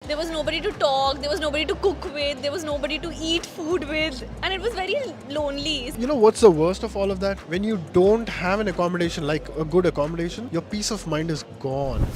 There was nobody to talk, there was nobody to cook with, there was nobody to eat food with, and it was very lonely. You know what's the worst of all of that? When you don't have an accommodation, like a good accommodation, your peace of mind is gone.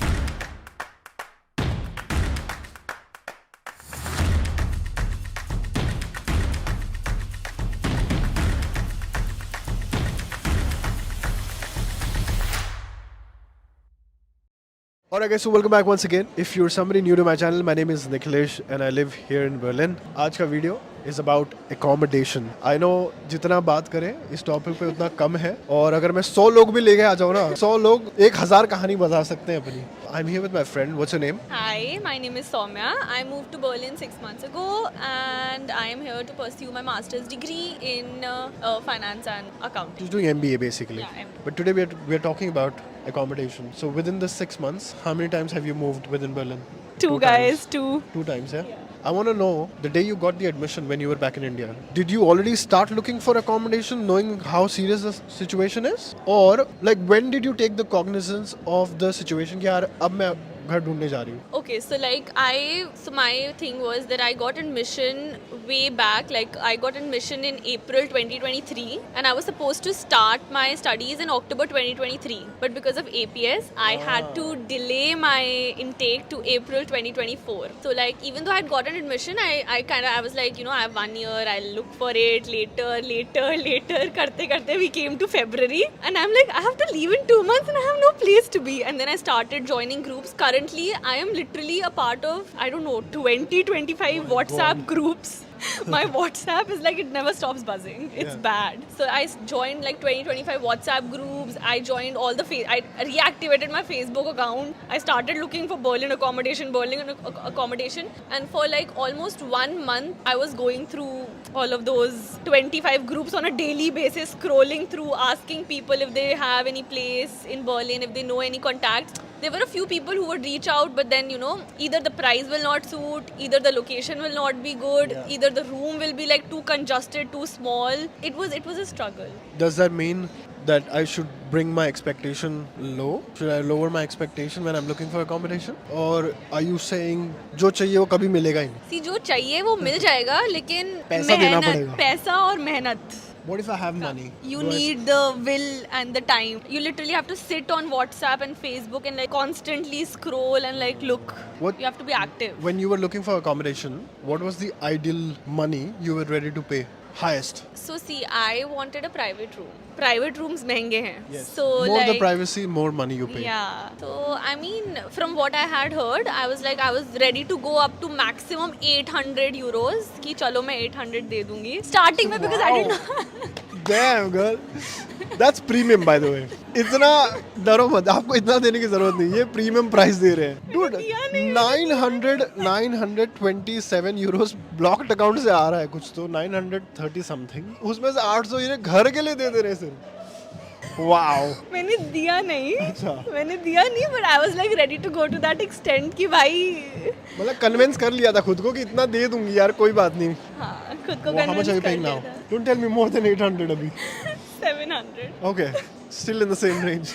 Alright guys, so welcome back once again. If you're somebody new to my channel, my name is Nikhilesh and I live here in Berlin. आज का video is about accommodation. I know जितना बात करें इस topic पे उतना कम है और अगर मैं 100 लोग भी लेके आ जाऊँ ना 100 लोग 1000 कहानी बता सकते हैं अपनी. I'm here with my friend. What's your name? Hi, my name is Soumya. I moved to Berlin 6 months ago and I am here to pursue my master's degree in finance and accounting. She's doing MBA basically. Yeah, MBA. But today we're talking about accommodation. So within the 6 months, how many times have you moved within Berlin? Two guys, two. 2 times, yeah? I want to know, the day you got the admission when you were back in India, did you already start looking for accommodation knowing how serious the situation is? Or like when did you take the cognizance of the situation कि यार अब मैं घर ढूंढने जा रही हूँ? Okay, so my thing was that I got admission way back, like I got admission in April 2023 and I was supposed to start my studies in October 2023, but because of APS I had to delay my intake to April 2024. So like even though I had gotten admission, I was like, you know, I have 1 year, I'll look for it later karte we came to February and I'm like, I have to leave in 2 months and I have no place to be. And then I started joining groups. Currently I am literally a part of, I don't know, 20-25 WhatsApp groups. My WhatsApp is like, it never stops buzzing. It's bad. So I joined like 20-25 WhatsApp groups. I joined all the I reactivated my Facebook account. I started looking for Berlin accommodation. And for like almost 1 month, I was going through all of those 25 groups on a daily basis, scrolling through, asking people if they have any place in Berlin, if they know any contacts. There were a few people who would reach out, but then, you know, either the price will not suit, either the location will not be good, either the room will be like too congested, too small. It was a struggle. Does that mean that I should bring my expectation low? Should I lower my expectation when I'm looking for accommodation? Or are you saying जो चाहिए वो कभी मिलेगा ही नहीं? See, जो चाहिए वो मिल जाएगा, लेकिन पैसा देना पड़ेगा. पैसा और मेहनत. What if I have money? You need the will and the time. You literally have to sit on WhatsApp and Facebook and like constantly scroll and like look. What? You have to be active. When you were looking for accommodation, what was the ideal money you were ready to pay? Highest? So see, I wanted a private room. Private rooms महंगे हैं. So more like, the privacy, more money you pay. Yeah. So I mean, from what I had heard, I was ready to go up to maximum 800 euros. कि चलो मैं 800 दे दूँगी. Starting में because I didn't know. Damn girl, that's premium by the way. इतना डरो मत, आपको इतना देने की जरूरत नहीं, ये प्रीमियम प्राइस दे रहे हैं. Dude, 927 euros ब्लॉक्ड अकाउंट से आ रहा है कुछ तो 930 समथिंग, उसमें से 800 ये घर के लिए दे रहे हैं सिर्फ. Wow. मैंने दिया नहीं. अच्छा. मैंने दिया नहीं, but I was like ready to go to that extent कि भाई. मतलब कन्विंस कर लिया था खुद को कि इतना दे दूंगी यार, कोई बात नहीं. हाँ, खुद को How much are you paying now? Don't tell me more than 800 अभी. 700. Okay, still in the same range.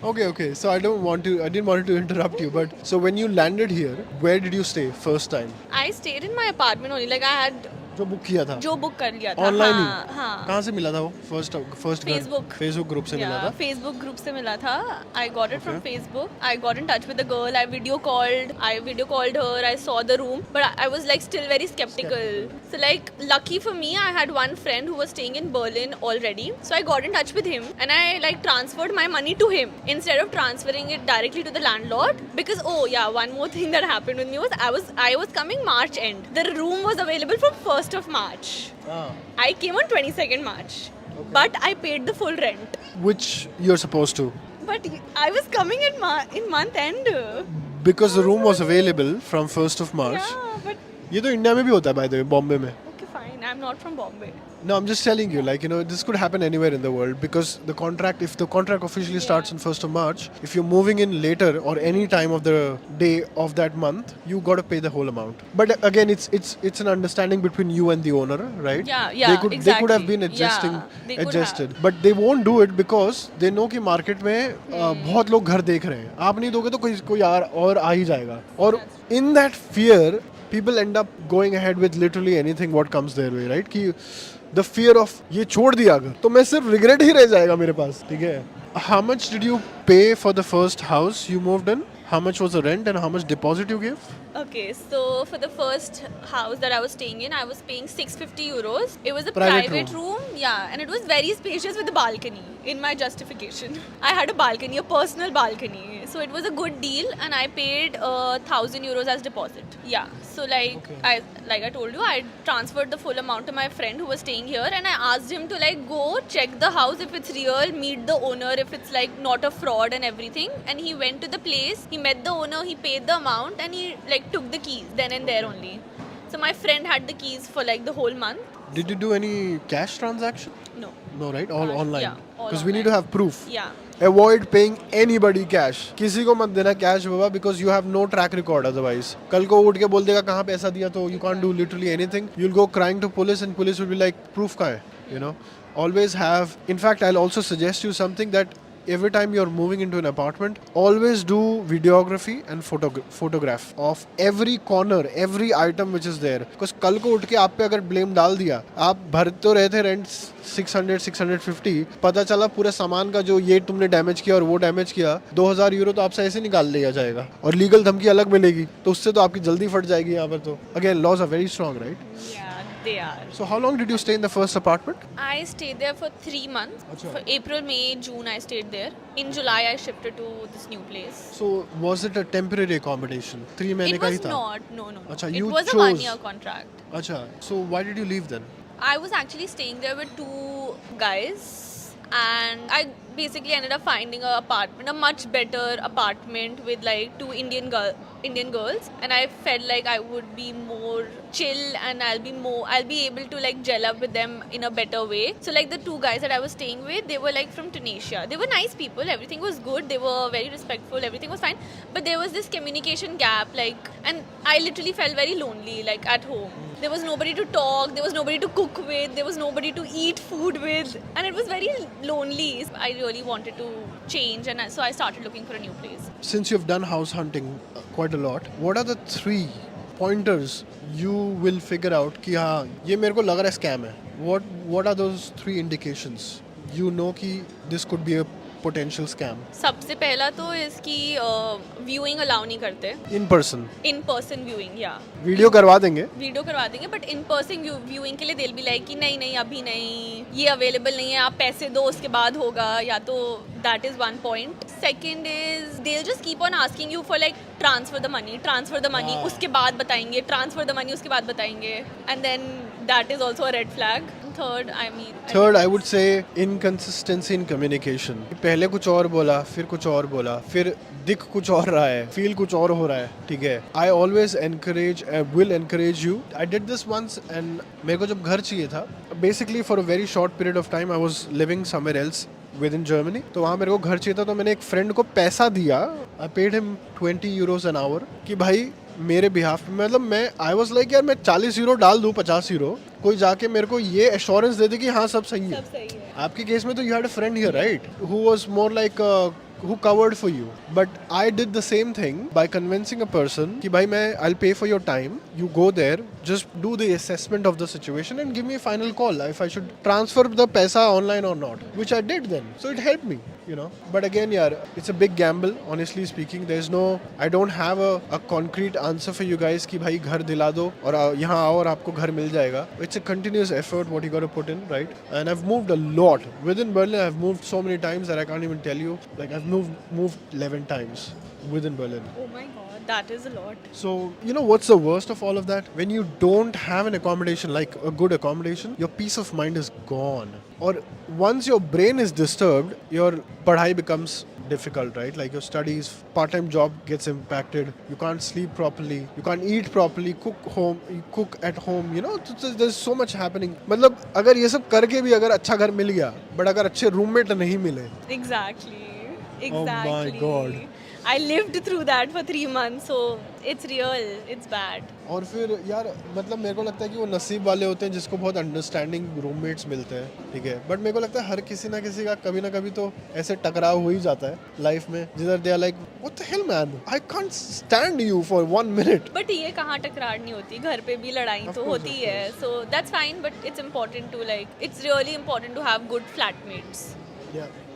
Okay. So I didn't want to interrupt you, but so when you landed here, where did you stay first time? I stayed in my apartment only. Like I had जो book किया था जो book कर लिया था. Online ही. हाँ. कहाँ से मिला था वो फर्स्ट फेसबुक ग्रुप से मिला था. फेसबुक ग्रुप से मिला था. I got it from Facebook. I got in touch with the girl. I video called her. I saw the room, but I was like still very skeptical. So like lucky for me, I had one friend who was staying in Berlin already. So I got in touch with him and I like transferred my money to him instead of transferring it directly to the landlord. Because one more thing that happened with me was I was coming March end. The room was available from 1st of March. I came on 22nd March, but I paid the full rent. Which you're supposed to. But I was coming in month end. Because the room was available from 1st of March. Yeah, but ये तो India में भी होता है by the way, Bombay में. okay, fine. fine. I'm not from Bombay. No, I'm just telling you, like, you know, this could happen anywhere in the world because if the contract officially starts on 1st of March, if you're moving in later or any time of the day of that month, you got to pay the whole amount. But again, it's an understanding between you and the owner, right? Yeah, They could have been exactly. They could adjusted, but they won't do it because they know कि market में बहुत लोग घर देख रहे हैं. आप नहीं दोगे तो कोई और आ ही जाएगा. और in that fear, people end up going ahead with literally anything what comes their way, right? कि the fear of ये छोड़ दिया अगर तो मैं सिर्फ regret ही रह जाएगा मेरे पास, ठीक है? How much did you pay for the first house you moved in? How much was the rent and how much deposit you gave? Okay, so for the first house that I was staying in, I was paying 650 euros. It was a Private private room, yeah, and it was very spacious with a balcony. In my justification, I had a balcony, a personal balcony, so it was a good deal, and I paid 1,000 euros as deposit. Yeah, so like I told you, I transferred the full amount to my friend who was staying here, and I asked him to like go check the house if it's real, meet the owner if it's like not a fraud and everything. And he went to the place, he met the owner, he paid the amount, and he like took the keys then and there only. So my friend had the keys for like the whole month. Did you do any cash transaction? No. No, right? All Cash, online. yeah, all Because we need to online. have proof. Yeah. Avoid paying anybody cash. किसी को मत देना cash Baba because you have no track record otherwise. कल को उठ के बोल देगा कहाँ पैसा दिया तो you can't do literally anything. You'll go crying to police and police will be like proof कहाँ है? You know. Always have. In fact, I'll also suggest you something that every time you're moving into an apartment, always do videography and photograph of every corner, every item which is there. Because कल को उठ के आप पे अगर blame डाल दिया, आप भर तो रहे थे rent 600, 650, पता चला पूरे सामान का जो ये तुमने डैमेज किया और वो डैमेज किया, 2000 यूरो तो आपसे ऐसे निकाल लिया जाएगा और लीगल धमकी अलग मिलेगी, तो उससे तो आपकी जल्दी फट जाएगी यहाँ पर तो. Again, laws are very strong, right? Yeah, they are. So how long did you stay in the first apartment? I stayed there for 3 months. Achha. For April, May, June, I stayed there. In July, I shifted to this new place. So was it a temporary accommodation? 3 महीने It का ही was था? not. No. Achha, It you was a chose. 1-year contract. Acha, so why did you leave then? I was actually staying there with 2 guys, and I basically ended up finding a apartment, a much better apartment with like 2 Indian girls, and I felt like I would be more chill and I'll be able to like gel up with them in a better way. So like the 2 guys that I was staying with, they were like from Tunisia. They were nice people, everything was good, they were very respectful, everything was fine, but there was this communication gap, like, and I literally felt very lonely like at home. There was nobody to talk, there was nobody to cook with, there was nobody to eat food with, and it was very lonely. I really wanted to change, and so I started looking for a new place. Since you've done house hunting quite a lot, what are the 3 pointers you will figure out कि हाँ ये मेरे को लग रहा है scam है? What are those 3 indications you know कि this could be a potential scam? सबसे पहला तो इसकी व्यूइंग अलाउ नहीं करते. In person. In person viewing, या वीडियो करवा देंगे. वीडियो करवा देंगे, बट इन पर्सन व्यूइंग के लिए दिल भी लाइक कि नहीं अभी नहीं, ये अवेलेबल नहीं है, आप पैसे दो उसके बाद होगा, या तो that is one point. Second is they just keep on asking you for like transfer the money, उसके बाद बताएंगे, ट्रांसफर द मनी उसके बाद बताएंगे, and then that is also a red flag. Third, I would say inconsistency in communication. पहले कुछ और बोला, फिर कुछ और बोला, फिर दिख कुछ और रहा है, फील कुछ और हो रहा है, ठीक है. I always will encourage you. I did this once and मेरे को जब घर चाहिए था, basically for a very short period of time I was living somewhere else within Germany. तो वहाँ मेरे को घर चाहिए था, तो मैंने एक फ्रेंड को पैसा दिया. I paid him 20 euros an hour कि भाई मेरे बिहाफ पे, मतलब मैं आई वॉज लाइक यार मैं 40 यूरो डाल दूँ, 50 यूरो, कोई जाके मेरे को ये एश्योरेंस दे दे कि हाँ सब सही है. आपके केस में तो you had a friend here, right, who was more like who covered for you. But I did the same thing by convincing a person कि भाई मैं I'll pay for your time, you go there, just do the assessment of the situation and give me a final call if I should transfer the पैसा online or not, which I did then. So it helped me, you know. But again यार, it's a big gamble, honestly speaking. I don't have a concrete answer for you guys कि भाई घर दिला दो और यहाँ आओ और आपको घर मिल जाएगा. It's a continuous effort what you got to put in, right? And I've moved a lot. Within Berlin I've moved so many times that I can't even tell you. Like I've moved 11 times within Berlin. Oh my god, that is a lot. So, you know what's the worst of all of that? When you don't have an accommodation, like a good accommodation, your peace of mind is gone. Or once your brain is disturbed, your padhai becomes difficult, right? Like your studies, part-time job gets impacted. You can't sleep properly. You can't eat properly. You cook at home. You know, there's so much happening. मतलब अगर ये सब करके भी अगर अच्छा घर मिल गया, but अगर अच्छे रूममेट नहीं मिले, Exactly. Oh my Exactly. God. I lived through that for 3 months, so it's real. It's bad. और फिर यार मतलब मेरे को लगता है कि वो नसीब वाले होते हैं जिसको बहुत अंडरस्टैंडिंग रूममेट्स मिलते हैं, ठीक है. बट मेरे को लगता है हर किसी ना किसी का कभी ना कभी तो ऐसे टकराव हो ही जाता है लाइफ में, जिधर they are like what the hell man, I can't stand you for 1 minute. But ये कहाँ टकरार नहीं होती, घर पे भी लड़ाई Of तो course, होती of है. So that's fine, but it's important to like, it's really important to have good flatmates.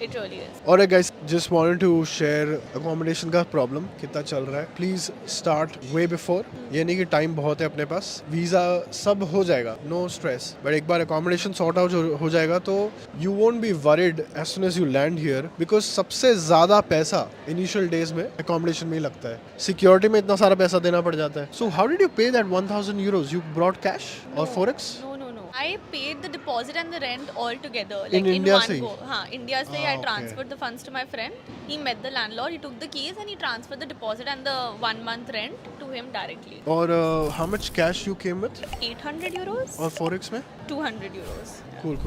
It really is. और guys just wanted to share accommodation का प्रॉब्लम कितना चल रहा है. Please start way before. ये नहीं कि टाइम बहुत है अपने पास, वीजा सब हो जाएगा, नो स्ट्रेस. बट एक बार अकोमोडेशन सॉर्ट आउट हो जाएगा तो you won't be worried as soon as you land here, because सबसे ज्यादा पैसा इनिशियल डेज में अकोमोडेशन में ही लगता है. सिक्योरिटी में इतना सारा पैसा देना पड़ जाता है. सो हाउ डिड यू पे that 1000 euros? You brought cash और forex? No. I paid the deposit and the rent all together, In like in India one से ही? go. हाँ, India से I okay. transferred the funds to my friend. He met the landlord, he took the keys and he transferred the deposit and the 1 month rent to him directly. और how much cash you came with? 800 euros? और forex में? 200 euros. Cool.